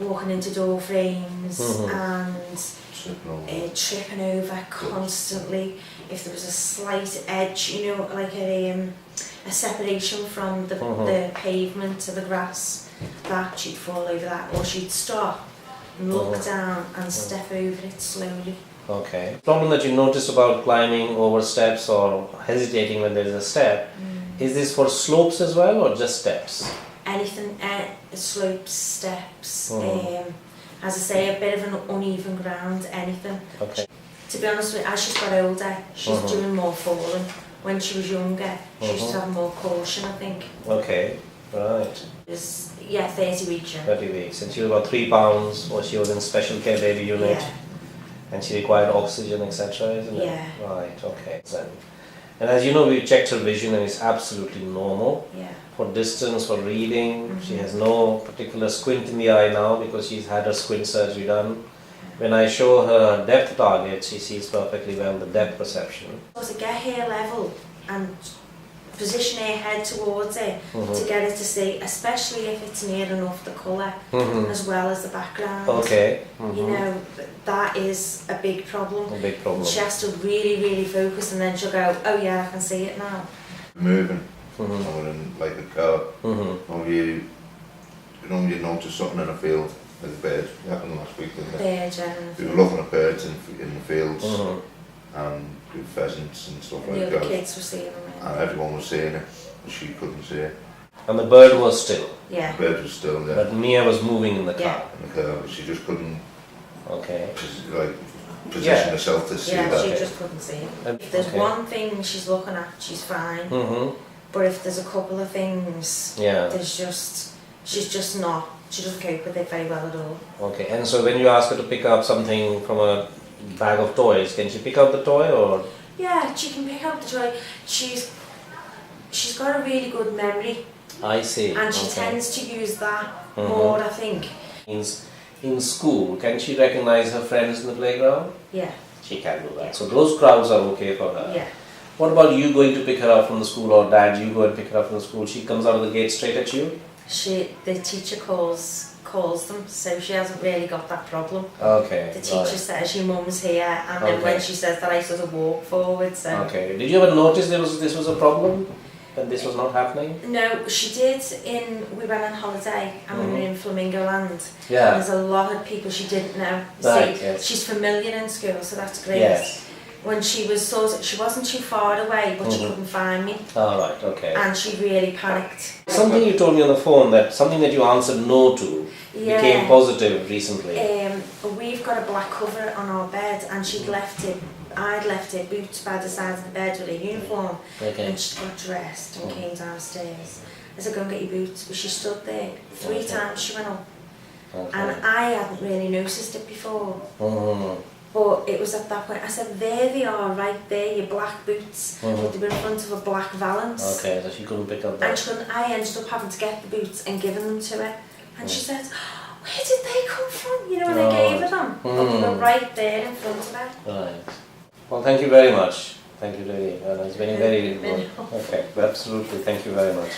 walking into door frames and tripping over constantly. If there was a slight edge, you know, like a separation from the pavement to the grass, that she'd fall over that, or she'd stop and look down and step over it slowly. Okay. Problem that you notice about climbing over steps or hesitating when there is a step, is this for slopes as well or just steps? Anything, slopes, steps, as I say, a bit of an uneven ground, anything. Okay. To be honest with you, as she's got older, she's doing more falling. When she was younger, she used to have more caution, I think. Okay, right. Yeah, 30 weeks. 30 weeks. And she was about 3 pounds, or she was in special care baby unit. Yeah. And she required oxygen, etc., isn't it? Yeah. Right, okay. And as you know, we checked her vision and it's absolutely normal. Yeah. For distance, for reading, she has no particular squint in the eye now because she's had her squint surgery done. When I show her depth target, she sees perfectly well the depth perception. So to get her level and position her head towards it, to get her to see, especially if it's near enough the colour as well as the background. Okay. You know, that is a big problem. A big problem. She has to really, really focus, and then she'll go, oh yeah, I can see it now. Moving, in like a car, or you notice something in a field, like a bird. It happened last week, didn't it? Birds, yeah. We were looking at birds in the fields, and pheasants and stuff like that. The kids were seeing them. And everyone was seeing it, but she couldn't see it. And the bird was still? Yeah. The bird was still there. But Mia was moving in the car? Yeah. In the car, she just couldn't position herself to see that. Yeah, she just couldn't see it. If there's one thing she's looking at, she's fine. But if there's a couple of things, she's just not, she doesn't cope with it very well at all. Okay, and so when you ask her to pick up something from a bag of toys, can she pick up the toy or? Yeah, she can pick up the toy. She's got a really good memory. I see. And she tends to use that more, I think. In school, can she recognize her friends in the playground? Yeah. She can do that. Yeah. So those crowds are okay for her. Yeah. What about you going to pick her up from the school, or dad, you go and pick her up from the school? She comes out of the gate straight at you? The teacher calls them, so she hasn't really got that problem. Okay. The teacher says your mum's here, and then when she says that, I sort of walk forward. So. Okay. Did you ever notice this was a problem? That this was not happening? No, she did. We went on holiday and we were in Flamingo Land. Yeah. There's a lot of people she didn't know. Right, See, yes. She's familiar in school, so that's great. Yes. When she was she wasn't too far away, but she couldn't find me. Oh, right, okay. And she really panicked. Something you told me on the phone, that something that you answered no to became positive recently. We've got a black cover on our bed, and I'd left her boots by the side of the bed with her uniform, and she got dressed and came downstairs. I said, go and get your boots, but she stood there 3 times she went up, and I hadn't really noticed it before. But it was at that point, I said, there they are, right there, your black boots, but they were in front of a black valance. Okay, so she couldn't pick up that. And I ended up having to get the boots and giving them to her, and she said, where did they come from? You know, when I gave her them, but they were right there in front of her. Right. Well, thank you very much. Thank you, really. It's been very good. Okay, absolutely. Thank you very much.